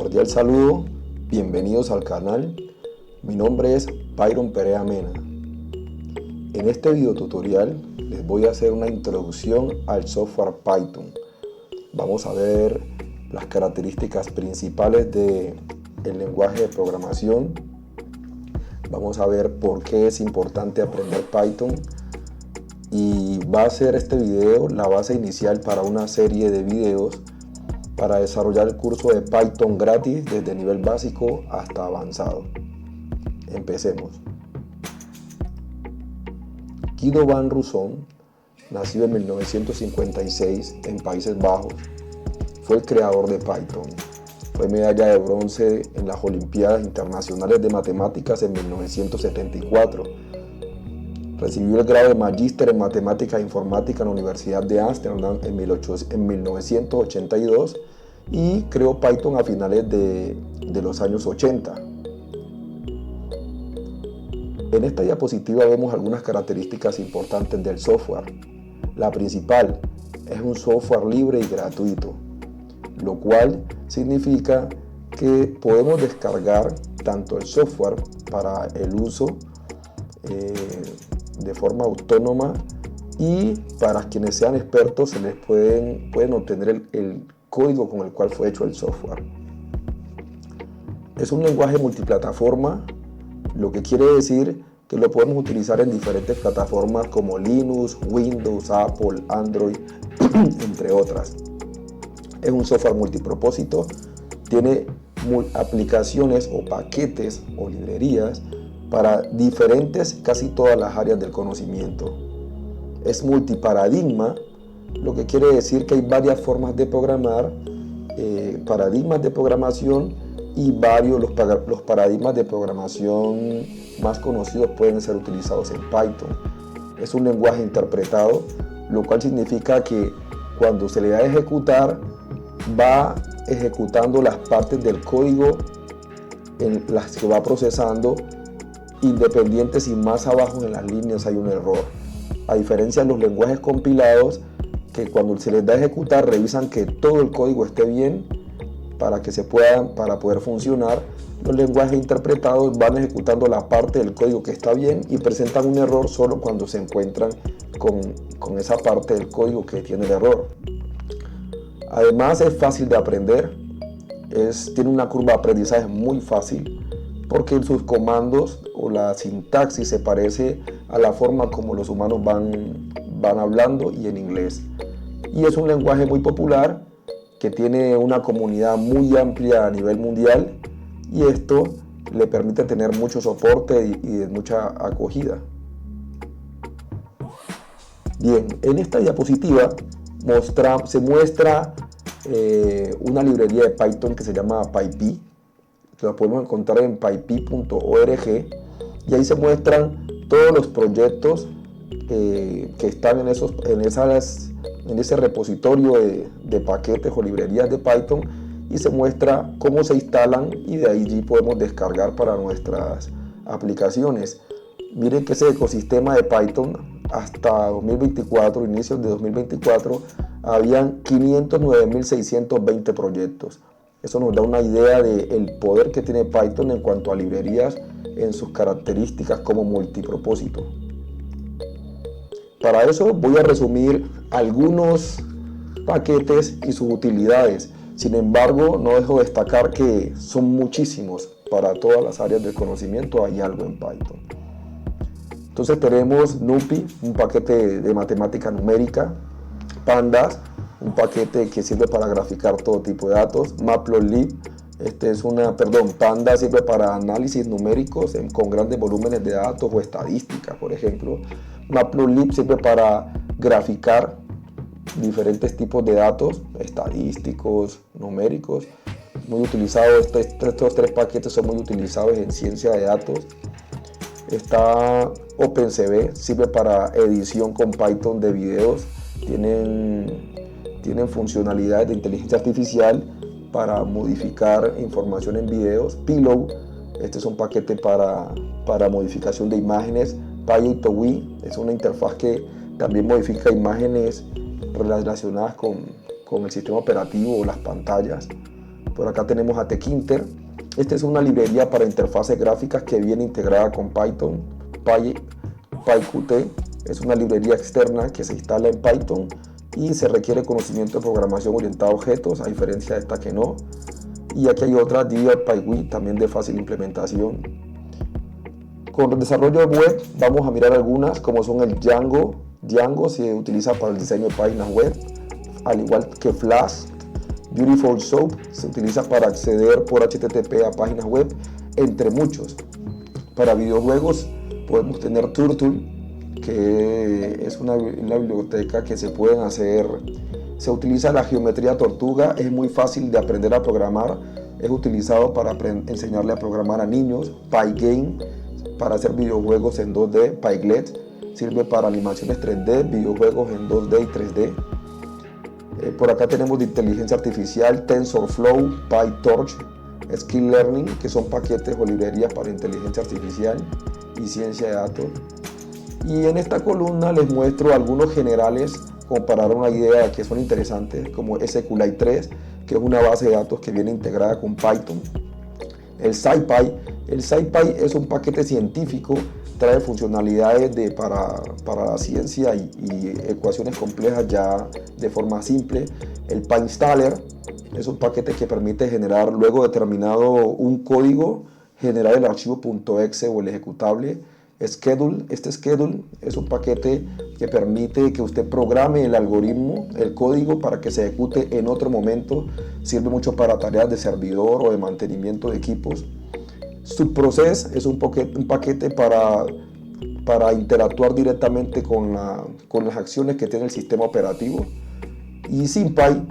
Cordial saludo, bienvenidos al canal. Mi nombre es Byron Perea Mena. En este video tutorial les voy a hacer una introducción al software Python. Vamos a ver las características principales del lenguaje de programación. Vamos a ver por qué es importante aprender Python. Y va a ser este video la base inicial para una serie de videos para desarrollar el curso de Python gratis desde nivel básico hasta avanzado. Empecemos. Guido van Rossum, nacido en 1956 en Países Bajos, fue el creador de Python. Fue medalla de bronce en las Olimpiadas Internacionales de Matemáticas en 1974. Recibió el grado de Magíster en Matemáticas e Informática en la Universidad de Ámsterdam en 1982 y creó Python a finales de los años 80. En esta diapositiva vemos algunas características importantes del software. La principal es un software libre y gratuito, lo cual significa que podemos descargar tanto el software para el uso de forma autónoma, y para quienes sean expertos se les pueden obtener el código con el cual fue hecho el software. Es un lenguaje multiplataforma, lo que quiere decir que lo podemos utilizar en diferentes plataformas como Linux, Windows, Apple, Android, entre otras. Es un software multipropósito, tiene aplicaciones o paquetes o librerías para casi todas las áreas del conocimiento. Es multiparadigma, lo que quiere decir que hay varias formas de programar, paradigmas de programación, y los paradigmas de programación más conocidos pueden ser utilizados en Python. Es un lenguaje interpretado, lo cual significa que cuando se le da a ejecutar, va ejecutando las partes del código en las que va procesando, independientes si más abajo en las líneas hay un error. A diferencia de los lenguajes compilados, que cuando se les da a ejecutar revisan que todo el código esté bien para poder funcionar. Los lenguajes interpretados van ejecutando la parte del código que está bien y presentan un error solo cuando se encuentran con esa parte del código que tiene el error. Además, es fácil de aprender, tiene una curva de aprendizaje muy fácil, porque en sus comandos o la sintaxis se parece a la forma como los humanos van hablando y en inglés. Y es un lenguaje muy popular que tiene una comunidad muy amplia a nivel mundial, y esto le permite tener mucho soporte y mucha acogida. Bien, en esta diapositiva se muestra una librería de Python que se llama PyPy. La podemos encontrar en pypy.org, y ahí se muestran todos los proyectos que están en ese repositorio de paquetes o librerías de Python, y se muestra cómo se instalan, y de allí podemos descargar para nuestras aplicaciones. Miren que ese ecosistema de Python hasta 2024, inicios de 2024, habían 509.620 proyectos. Eso nos da una idea del poder que tiene Python en cuanto a librerías en sus características como multipropósito. Para eso voy a resumir algunos paquetes y sus utilidades. Sin embargo, no dejo de destacar que son muchísimos. Para todas las áreas del conocimiento hay algo en Python. Entonces tenemos NumPy, un paquete de matemática numérica; Pandas, un paquete que sirve para graficar todo tipo de datos; Matplotlib, Pandas sirve para análisis numéricos con grandes volúmenes de datos o estadísticas, por ejemplo. Matplotlib sirve para graficar diferentes tipos de datos estadísticos, numéricos. Muy utilizados, estos tres paquetes son muy utilizados en ciencia de datos. Está OpenCV, sirve para edición con Python de videos. Tienen funcionalidades de inteligencia artificial para modificar información en videos. Pillow, este es un paquete para modificación de imágenes. PyAutoWe es una interfaz que también modifica imágenes relacionadas con el sistema operativo o las pantallas. Por acá tenemos a Tkinter. Esta es una librería para interfaces gráficas que viene integrada con Python. PyQt es una librería externa que se instala en Python y se requiere conocimiento de programación orientada a objetos, a diferencia de esta que no. Y aquí hay otra, DiviPyWe, también de fácil implementación. Con el desarrollo web vamos a mirar algunas, como son el Django. Django se utiliza para el diseño de páginas web, al igual que Flask. Beautiful Soup se utiliza para acceder por HTTP a páginas web, entre muchos. Para videojuegos podemos tener Turtle, que es una biblioteca que se pueden hacer. Se utiliza la geometría tortuga, es muy fácil de aprender a programar, es utilizado para enseñarle a programar a niños. Pygame, para hacer videojuegos en 2D. Pyglet sirve para animaciones 3D, videojuegos en 2D y 3D. Por acá tenemos de inteligencia artificial TensorFlow, PyTorch, Skill Learning, que son paquetes o librerías para inteligencia artificial y ciencia de datos. Y en esta columna les muestro algunos generales como para dar una idea de que son interesantes, como SQLite 3, que es una base de datos que viene integrada con Python. El SciPy es un paquete científico, trae funcionalidades para la ciencia y ecuaciones complejas ya de forma simple. El PyInstaller es un paquete que permite generar, luego de terminado un código, generar el archivo .exe o el ejecutable. Schedule es un paquete que permite que usted programe el algoritmo, el código, para que se ejecute en otro momento. Sirve mucho para tareas de servidor o de mantenimiento de equipos. Subprocess es un paquete para interactuar directamente con las acciones que tiene el sistema operativo. Y SymPy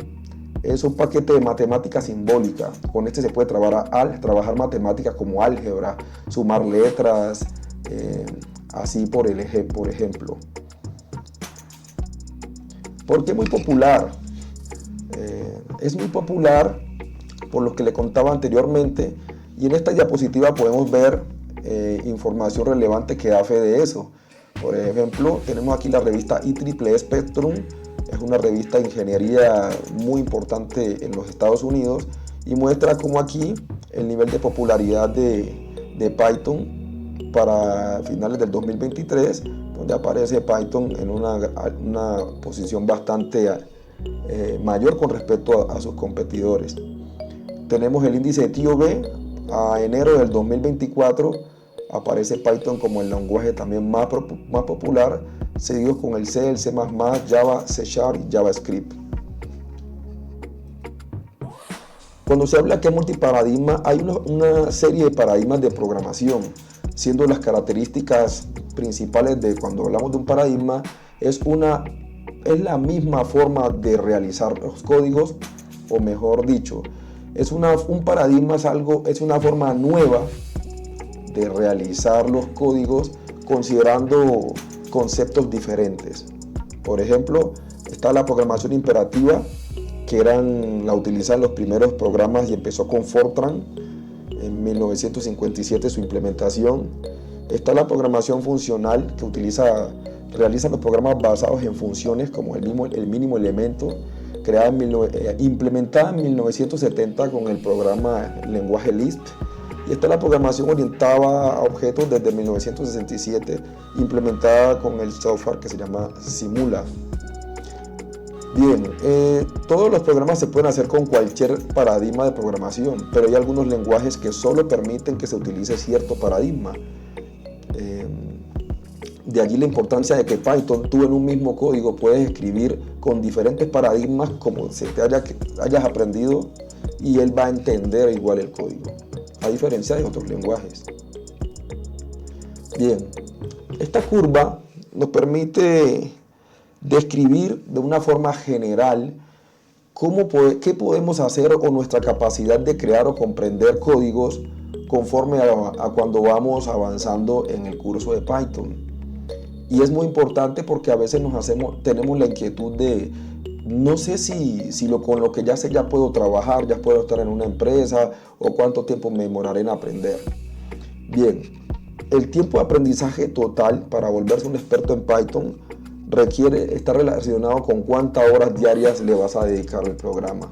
es un paquete de matemática simbólica. Con este se puede trabajar matemáticas como álgebra, sumar letras, así por ejemplo. ¿Por qué es muy popular? Es muy popular por lo que le contaba anteriormente, y en esta diapositiva podemos ver información relevante que da fe de eso. Por ejemplo, tenemos aquí la revista IEEE Spectrum. Es una revista de ingeniería muy importante en los Estados Unidos y muestra cómo aquí el nivel de popularidad de Python para finales del 2023, donde aparece Python en una posición bastante mayor con respecto a sus competidores. Tenemos el índice TOV. A enero del 2024 aparece Python como el lenguaje también más popular, seguido con el C, el C++, Java, C# y JavaScript. Cuando se habla que es multiparadigma, hay una serie de paradigmas de programación, siendo las características principales de cuando hablamos de un paradigma es la misma forma de realizar los códigos, o mejor dicho, un paradigma es una forma nueva de realizar los códigos considerando conceptos diferentes. Por ejemplo, está la programación imperativa, que la utilizaban los primeros programas y empezó con Fortran en 1957 su implementación. Está la programación funcional, que realiza los programas basados en funciones como el mínimo elemento, implementada en 1970 con el programa lenguaje Lisp. Y está la programación orientada a objetos desde 1967, implementada con el software que se llama Simula. Bien, todos los programas se pueden hacer con cualquier paradigma de programación, pero hay algunos lenguajes que solo permiten que se utilice cierto paradigma. De allí la importancia de que Python, tú en un mismo código puedes escribir con diferentes paradigmas como se te hayas aprendido, y él va a entender igual el código, a diferencia de otros lenguajes. Bien, esta curva nos permite describir de una forma general qué podemos hacer o nuestra capacidad de crear o comprender códigos conforme a cuando vamos avanzando en el curso de Python. Y es muy importante porque a veces tenemos la inquietud de no sé con lo que ya sé ya puedo trabajar, ya puedo estar en una empresa, o cuánto tiempo me demoraré en aprender. Bien, el tiempo de aprendizaje total para volverse un experto en Python está relacionado con cuántas horas diarias le vas a dedicar al programa.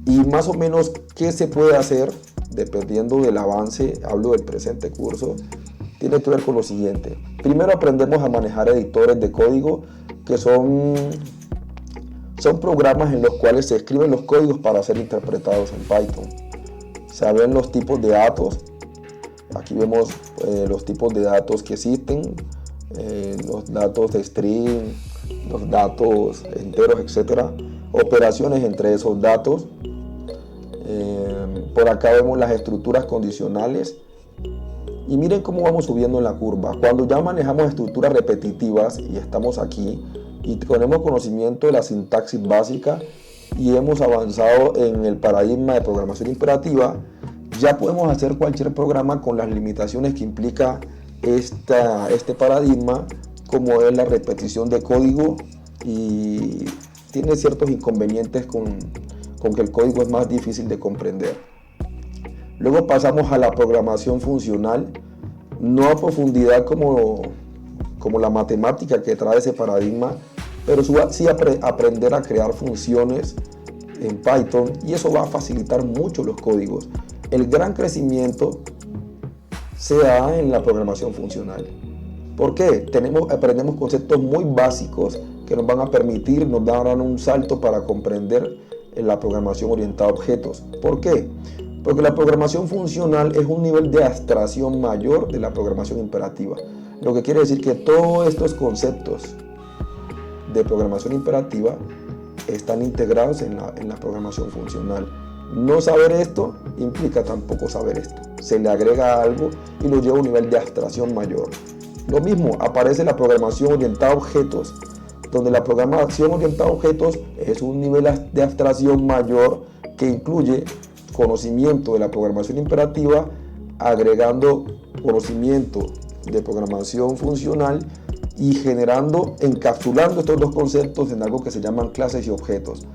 Y más o menos, ¿qué se puede hacer? Dependiendo del avance, hablo del presente curso, tiene que ver con lo siguiente. Primero aprendemos a manejar editores de código, que son programas en los cuales se escriben los códigos para ser interpretados en Python. Se ven los tipos de datos. Aquí vemos los tipos de datos que existen, los datos de string, los datos enteros, etcétera, operaciones entre esos datos. Por acá vemos las estructuras condicionales y miren cómo vamos subiendo en la curva. Cuando ya manejamos estructuras repetitivas y estamos aquí y tenemos conocimiento de la sintaxis básica y hemos avanzado en el paradigma de programación imperativa, ya podemos hacer cualquier programa con las limitaciones que implica este paradigma, como es la repetición de código, y tiene ciertos inconvenientes con que el código es más difícil de comprender. Luego pasamos a la programación funcional, no a profundidad como la matemática que trae ese paradigma, pero sí aprender a crear funciones en Python, y eso va a facilitar mucho los códigos. El gran crecimiento se da en la programación funcional. ¿Por qué? Aprendemos conceptos muy básicos que nos van a permitir, nos darán un salto para comprender la programación orientada a objetos. ¿Por qué? Porque la programación funcional es un nivel de abstracción mayor de la programación imperativa. Lo que quiere decir que todos estos conceptos de programación imperativa están integrados en la programación funcional. No saber esto implica tampoco saber esto. Se le agrega algo y lo lleva a un nivel de abstracción mayor. Lo mismo aparece la programación orientada a objetos, donde la programación orientada a objetos es un nivel de abstracción mayor que incluye conocimiento de la programación imperativa, agregando conocimiento de programación funcional y encapsulando estos dos conceptos en algo que se llaman clases y objetos.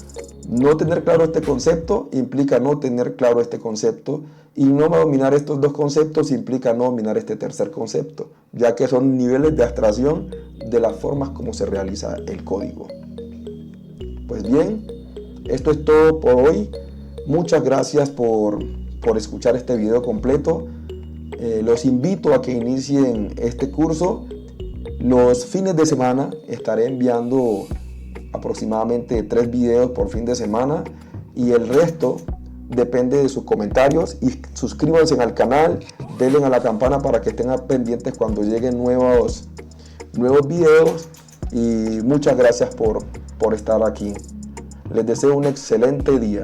No tener claro este concepto implica no tener claro este concepto, y no dominar estos dos conceptos implica no dominar este tercer concepto, ya que son niveles de abstracción de las formas como se realiza el código. Pues bien, esto es todo por hoy. Muchas gracias por escuchar este video completo. Los invito a que inicien este curso. Los fines de semana estaré enviando aproximadamente 3 videos por fin de semana, y el resto depende de sus comentarios. Y suscríbanse al canal, denle a la campana para que estén pendientes cuando lleguen nuevos videos, y muchas gracias por estar aquí. Les deseo un excelente día.